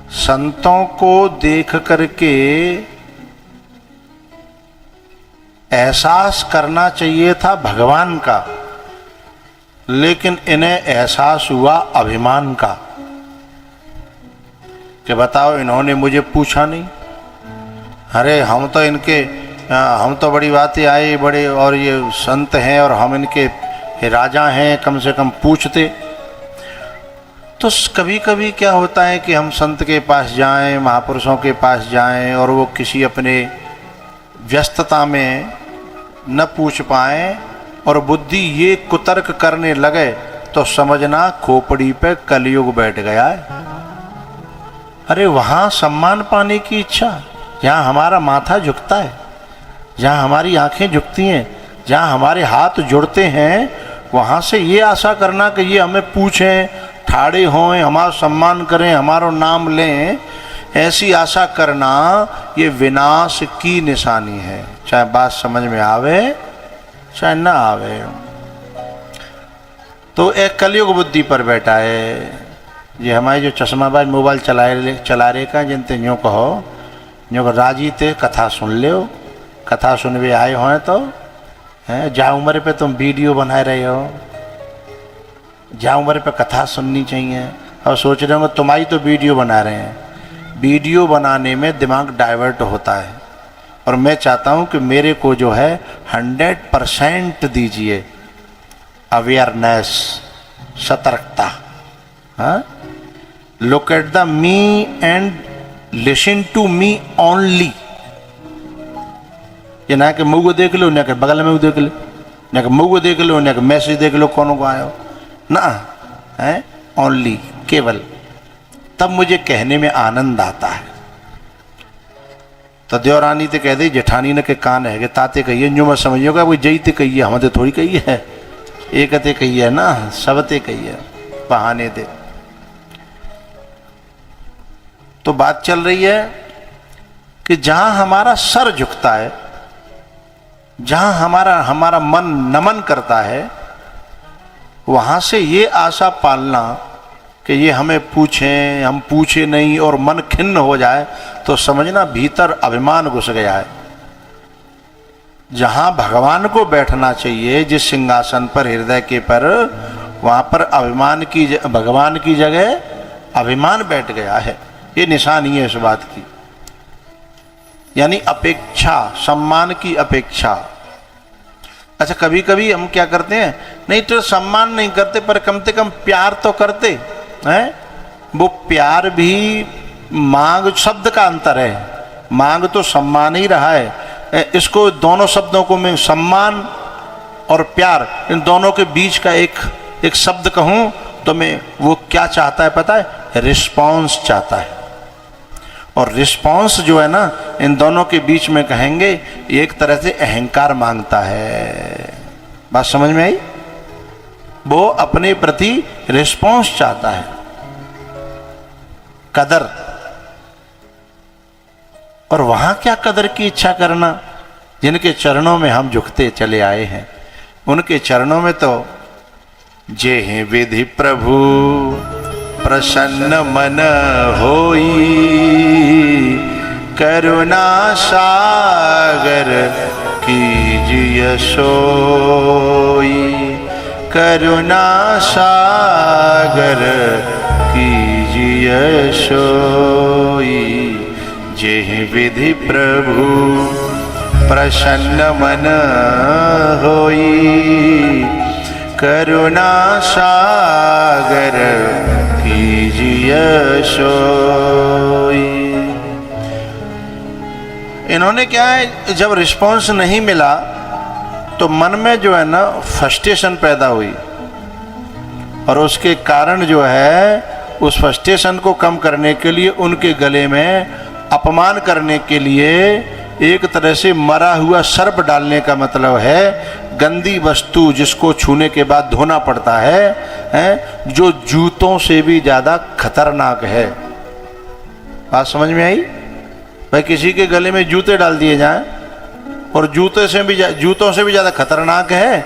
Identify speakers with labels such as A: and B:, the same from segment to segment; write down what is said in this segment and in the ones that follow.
A: संतों को देख करके एहसास करना चाहिए था भगवान का, लेकिन इन्हें एहसास हुआ अभिमान का कि बताओ इन्होंने मुझे पूछा नहीं। अरे हम तो बड़ी बातें आए बड़े, और ये संत हैं और हम इनके राजा हैं, कम से कम पूछते। तो कभी कभी क्या होता है कि हम संत के पास जाएं, महापुरुषों के पास जाएं, और वो किसी अपने व्यस्तता में न पूछ पाएं और बुद्धि ये कुतर्क करने लगे, तो समझना खोपड़ी पे कलयुग बैठ गया है। अरे वहाँ सम्मान पाने की इच्छा, जहाँ हमारा माथा झुकता है, जहाँ हमारी आंखें झुकती हैं, जहाँ हमारे हाथ जुड़ते हैं, वहाँ से ये आशा करना कि ये हमें पूछें, ठाड़े हों, हमारा सम्मान करें, हमारा नाम लें, ऐसी आशा करना ये विनाश की निशानी है। चाहे बात समझ में आवे चाहे ना आवे। तो एक कलयुग बुद्धि पर बैठा है। ये हमारे जो चश्माबाज मोबाइल चला रहे का, जिनते यूँ कहो जो राजी थे कथा सुन ले, कथा सुनवे आए हो तो हैं, जा उम्र पे तुम वीडियो बना रहे हो, जा उम्र पे कथा सुननी चाहिए, और सोच रहे हो तुम्हारी तो वीडियो बना रहे हैं। वीडियो बनाने में दिमाग डाइवर्ट होता है, और मैं चाहता हूं कि मेरे को जो है 100% दीजिए अवेयरनेस, सतर्कता। हाँ, look at the me and listen to me only. ये ना कि मुँह को देख लो, ना कि बगल में देख लो, ना कि मुँह को देख लो, ना कि मैसेज देख लो कौन को आयो ना है, ओनली, केवल। तब मुझे कहने में आनंद आता है। तो देवरानी ते कह दे जेठानी ने के कान है, ताते कहिए जो मैं समझिएगा वो जई ते कही है, हम तो थोड़ी कही है, एक ते कही है ना, सब ते कही है, बहाने ते। तो बात चल रही है कि जहां हमारा सर झुकता है, जहां हमारा मन नमन करता है, वहां से ये आशा पालना कि ये हमें पूछें, हम पूछे नहीं और मन खिन्न हो जाए, तो समझना भीतर अभिमान घुस गया है। जहां भगवान को बैठना चाहिए, जिस सिंहासन पर, हृदय के पर, वहां पर भगवान की जगह अभिमान बैठ गया है। ये निशानी है इस बात की, यानी अपेक्षा, सम्मान की अपेक्षा। अच्छा, कभी कभी हम क्या करते हैं, नहीं तो सम्मान नहीं करते पर कम से कम प्यार तो करते हैं। वो प्यार भी मांग शब्द का अंतर है, मांग तो सम्मान ही रहा है। इसको दोनों शब्दों को मैं सम्मान और प्यार, इन दोनों के बीच का एक शब्द कहूं तो मैं, वो क्या चाहता है पता है, रिस्पॉन्स चाहता है। और रिस्पॉन्स जो है ना, इन दोनों के बीच में कहेंगे, एक तरह से अहंकार मांगता है। बात समझ में आई? वो अपने प्रति रिस्पॉन्स चाहता है, कदर। और वहां क्या कदर की इच्छा करना, जिनके चरणों में हम झुकते चले आए हैं, उनके चरणों में तो जे हैं विधि प्रभु प्रसन्न मन होई, करुणा सागर कीजिए सोई, करुणा सागर कीजिए सोई। जेह विधि प्रभु प्रसन्न मन होई, करुणा सागर कीजिए सोई। इन्होंने क्या है, जब रिस्पॉन्स नहीं मिला तो मन में जो है ना फ्रस्ट्रेशन पैदा हुई, और उसके कारण जो है, उस फ्रस्ट्रेशन को कम करने के लिए, उनके गले में अपमान करने के लिए एक तरह से मरा हुआ सर्प डालने का मतलब है, गंदी वस्तु जिसको छूने के बाद धोना पड़ता है, जो जूतों से भी ज्यादा खतरनाक है। बात समझ में आई? भाई किसी के गले में जूते डाल दिए जाएं, और जूतों से भी ज्यादा खतरनाक है,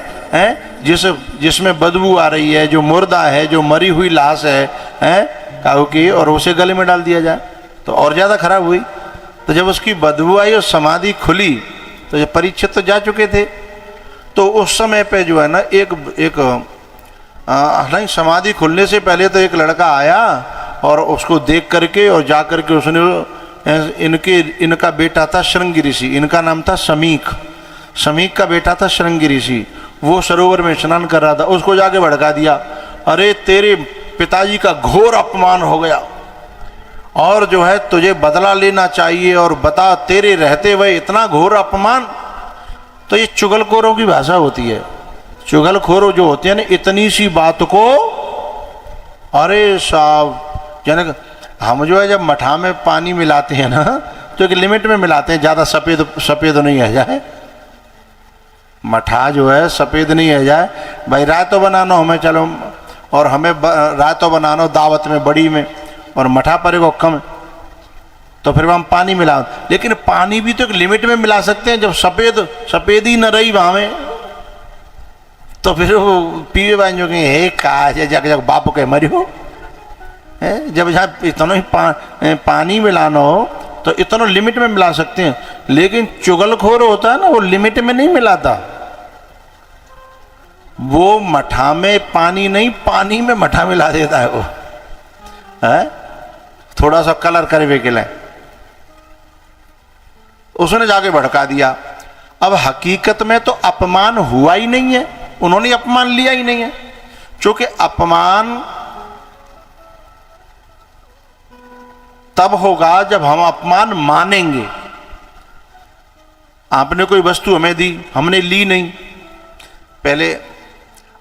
A: जिसमें बदबू आ रही है, जो मुर्दा है, जो मरी हुई लाश है काऊ की, और उसे गले में डाल दिया जाए। तो और ज़्यादा खराब हुई। तो जब उसकी बदबू आई और समाधि खुली तो जब परीक्षित तो जा चुके थे, तो उस समय पे जो है ना एक हालांकि समाधि खुलने से पहले तो एक लड़का आया और उसको देख करके और जा करके उसने इनका बेटा था श्रृंगी ऋषि, इनका नाम था समीक का बेटा था श्रृंगी ऋषि। वो सरोवर में स्नान कर रहा था, उसको जाके भड़का दिया, अरे तेरे पिताजी का घोर अपमान हो गया और जो है तुझे बदला लेना चाहिए, और बता तेरे रहते हुए इतना घोर अपमान। तो ये चुगलखोरों की भाषा होती है। चुगलखोर जो होते हैं ना, इतनी सी बात को, अरे साहब जनक, हम जो है जब मठा में पानी मिलाते हैं ना तो एक लिमिट में मिलाते हैं, ज़्यादा सफ़ेद नहीं है जाए, मठा जो है सफ़ेद नहीं है जाए। भाई रायतो बनाना हमें, चलो, और हमें रायतो बनाना दावत में बड़ी में, और मठा पड़ेगा कम, तो फिर हम पानी मिला, लेकिन पानी भी तो एक लिमिट में मिला सकते हैं। जब सफ़ेद ही न रही वहाँ में, तो फिर वो पीवे बाइन जो कि हे काज जग बाप के मरी हो है। जब जहाँ इतना ही पानी मिलाना हो तो इतना लिमिट में मिला सकते हैं, लेकिन चुगलखोर होता है ना, वो लिमिट में नहीं मिलाता। वो मठा में पानी नहीं, पानी में मठा मिला देता है वो, है थोड़ा सा कलर करवे के लिए। उसने जाके भड़का दिया। अब हकीकत में तो अपमान हुआ ही नहीं है, उन्होंने अपमान लिया ही नहीं है, क्योंकि अपमान तब होगा जब हम अपमान मानेंगे। आपने कोई वस्तु हमें दी, हमने ली नहीं, पहले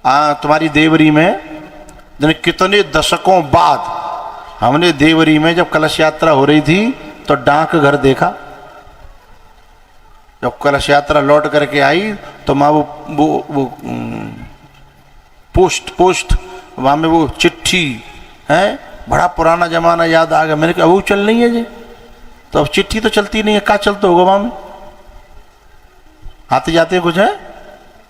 A: तुम्हारी देवरी में कितने दशकों बाद हमने देवरी में जब कलश यात्रा हो रही थी तो डाक घर देखा। जब कलश यात्रा लौट करके आई तो माँ वो पोस्ट वहाँ में वो चिट्ठी है, बड़ा पुराना जमाना याद आ गया। मैंने कहा वो चल नहीं है जी, तो अब चिट्ठी तो चलती नहीं है, क्या चलता होगा वहाँ में, आते जाते कुछ है,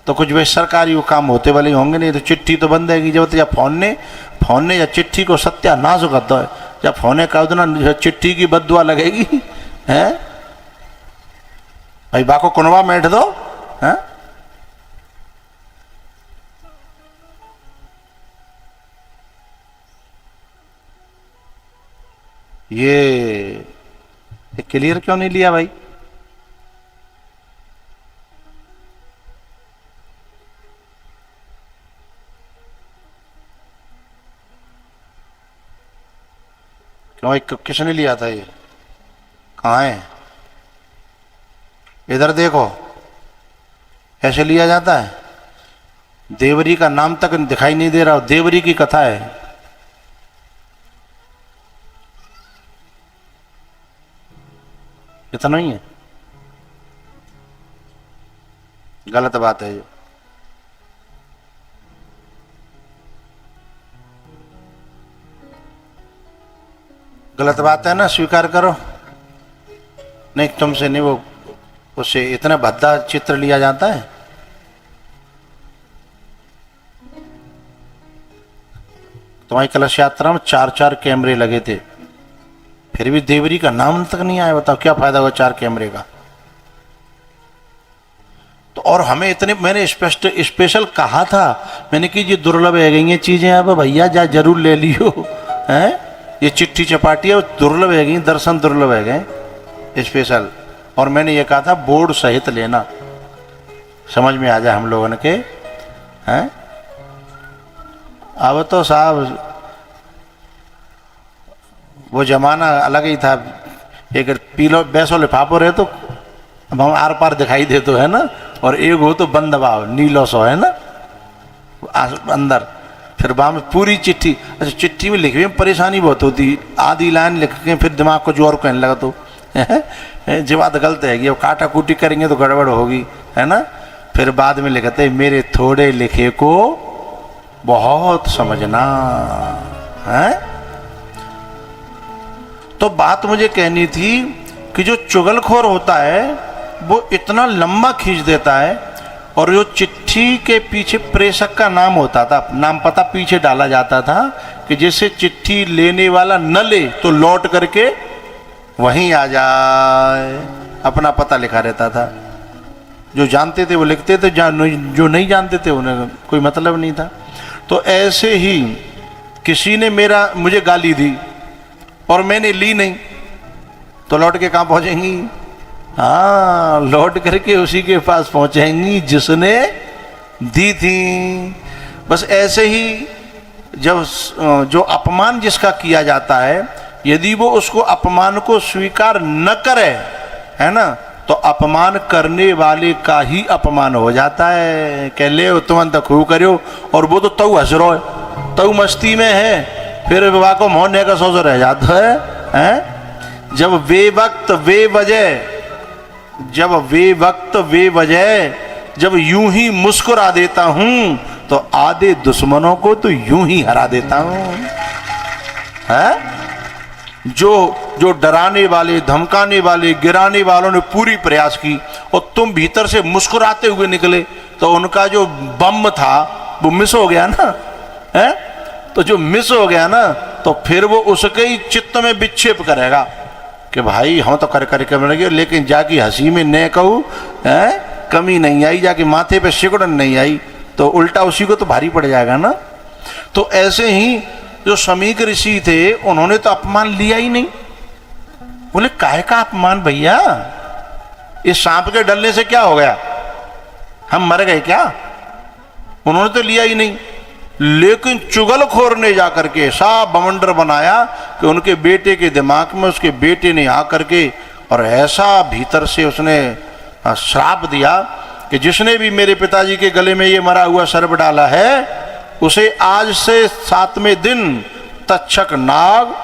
A: तो कुछ वे सरकारी वो काम होते वाले होंगे, नहीं तो चिट्ठी तो बंद है। जब या फोन ने या चिट्ठी को सत्यानाश कर दो, जब फोन का उतना चिट्ठी की बददुआ लगेगी है, भाई बाको कुनवा बैठ दो है। ये क्लियर क्यों नहीं लिया भाई? क्यों किसने लिया था? ये कहाँ है? इधर देखो, ऐसे लिया जाता है? देवरी का नाम तक दिखाई नहीं दे रहा, देवरी की कथा है। इतना ही है, गलत बात है ये। गलत बात है ना, स्वीकार करो। नहीं तुमसे नहीं, वो उससे इतना भद्दा चित्र लिया जाता है। तुम्हारी कलश यात्रा में 4 कैमरे लगे थे, फिर भी देवरी का नाम तक नहीं आया। बताओ क्या फायदा हुआ 4 कैमरे का? तो और हमें इतने, मैंने स्पेशल कहा था, मैंने कि ये दुर्लभ है गई ये चीजें, अब भैया जा जरूर ले लियो हैं। ये चिट्ठी चपाटी है, दुर्लभ है गई, दर्शन दुर्लभ है गए स्पेशल। और मैंने ये कहा था बोर्ड सहित लेना, समझ में आ जाए हम लोगों के हैं। अब तो साहब वो जमाना अलग ही था। एक पीलो बैसो लिफाफो रहे तो अब हम आर पार दिखाई दे तो है ना, और एक हो तो बंद भाव नीलो सो है ना अंदर। फिर वहाँ में पूरी चिट्ठी, अच्छा चिट्ठी में लिखने में परेशानी बहुत होती, आधी लाइन लिख के फिर दिमाग को जोर कहने लगा तो जो बात गलत है, वो काटा कूटी करेंगे तो गड़बड़ होगी है ना। फिर बाद में लिखते मेरे थोड़े लिखे को बहुत समझना है। तो बात मुझे कहनी थी कि जो चुगलखोर होता है वो इतना लंबा खींच देता है, और जो चिट्ठी के पीछे प्रेषक का नाम होता था, नाम पता पीछे डाला जाता था कि जैसे चिट्ठी लेने वाला न ले तो लौट करके वहीं आ जाए, अपना पता लिखा रहता था। जो जानते थे वो लिखते थे, जो नहीं जानते थे उन्हें कोई मतलब नहीं था। तो ऐसे ही किसी ने मुझे गाली दी और मैंने ली नहीं, तो लौट के कहाँ पहुंचेंगी? हाँ, लौट करके उसी के पास पहुंचेंगी जिसने दी थी। बस ऐसे ही जब जो अपमान जिसका किया जाता है, यदि वो उसको अपमान को स्वीकार न करे, है ना, तो अपमान करने वाले का ही अपमान हो जाता है। कह ले तुम तो खूब करो, और वो तो तऊ हंस रहो है, तऊ मस्ती में है, फिर विवाह को मोहने का सोच रह जाता है। जब वे वक्त वे वजह जब यूं ही मुस्कुरा देता हूं, तो आधे दुश्मनों को तो यूं ही हरा देता हूं। है जो डराने वाले, धमकाने वाले, गिराने वालों ने पूरी प्रयास की और तुम भीतर से मुस्कुराते हुए निकले, तो उनका जो बम था वो मिस हो गया ना, है? तो जो मिस हो गया ना, तो फिर वो उसके ही चित्त में विक्षेप करेगा कि भाई हम तो कर लगे, लेकिन जाकी हंसी में न कहूँ है कमी नहीं आई, जाके माथे पे सिकुड़न नहीं आई, तो उल्टा उसी को तो भारी पड़ जाएगा ना। तो ऐसे ही जो शमीक ऋषि थे, उन्होंने तो अपमान लिया ही नहीं। बोले काहे का अपमान भैया, इस सांप के डलने से क्या हो गया, हम मर गए क्या? उन्होंने तो लिया ही नहीं। लेकिन चुगलखोर ने जाकर के ऐसा बवंडर बनाया कि उनके बेटे के दिमाग में उसके बेटे ने आकर के और ऐसा भीतर से उसने श्राप दिया कि जिसने भी मेरे पिताजी के गले में ये मरा हुआ सर्प डाला है, उसे आज से 7वें दिन तक्षक नाग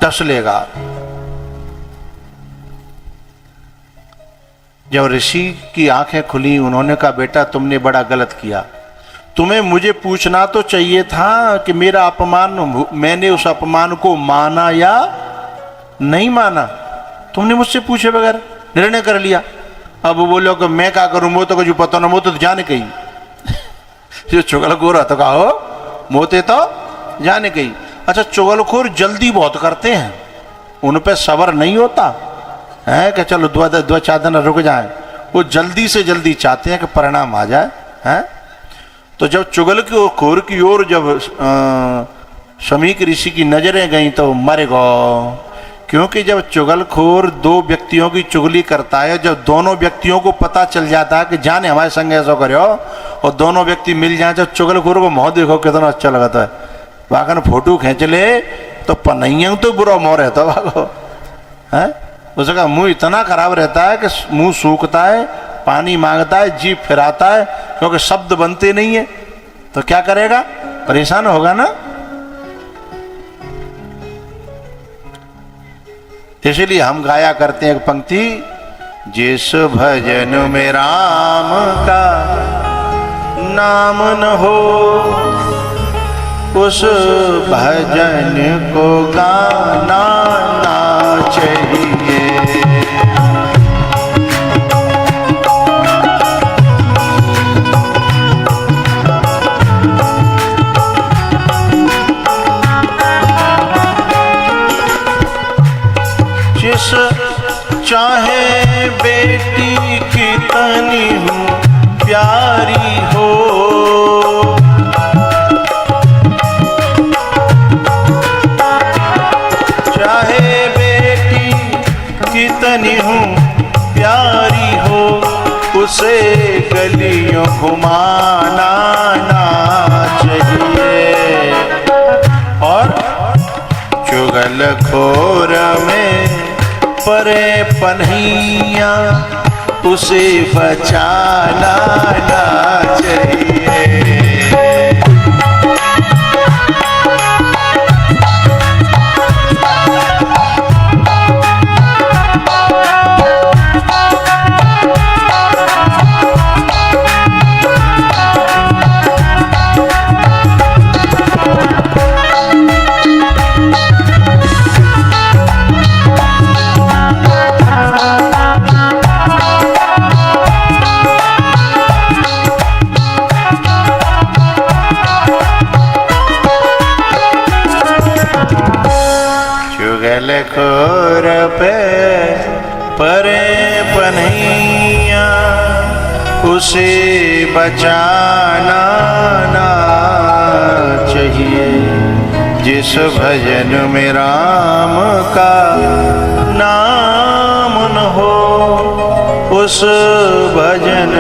A: डस लेगा। जब ऋषि की आंखें खुली, उन्होंने कहा बेटा तुमने बड़ा गलत किया, तुम्हें मुझे पूछना तो चाहिए था कि मेरा अपमान, मैंने उस अपमान को माना या नहीं माना। तुमने मुझसे पूछे बगैर निर्णय कर लिया। अब वो बोलो कि मैं क्या करूं, वो तो कुछ पता ना, वो तो जाने कही जो चुगलखोर तो कहो मोते तो जाने कही। अच्छा, चुगलखोर जल्दी बहुत करते हैं, उन पे सब्र नहीं होता है कि चलो 2-4 दिन रुक जाए, वो जल्दी से जल्दी चाहते हैं कि परिणाम आ जाए। हैं तो जब चुगलखोर की ओर जब शमीक ऋषि की नजरें गई तो मर गो। क्योंकि जब चुगलखोर 2 व्यक्तियों की चुगली करता है, जब दोनों व्यक्तियों को पता चल जाता है कि जाने हमारे संग ऐसा करो, और दोनों व्यक्ति मिल जाए, जब चुगलखोर को मोह देखो कितना अच्छा लगता है, वाकन फोटो खींच ले तो पनैया तो बुरा मोह रहता वागो है। उसका मुंह इतना खराब रहता है कि मुंह सूखता है, पानी मांगता है, जीभ फिराता है, क्योंकि शब्द बनते नहीं है, तो क्या करेगा, परेशान होगा ना। इसलिए हम गाया करते हैं एक पंक्ति, जिस भजन में राम का नाम न हो, उस भजन को गाना ना चाहिए। जिस चाहे बेटी कितनी हूँ प्यारी हो, चाहे बेटी कितनी हूँ प्यारी हो, उसे गलियों घुमाना ना चाहिए। और चुगलखोर में परे पन्हिया, उसे बचाना ना चाहिए। और पे परे पनैया, उसे बचाना ना चाहिए। जिस भजन में राम का नाम न हो, उस भजन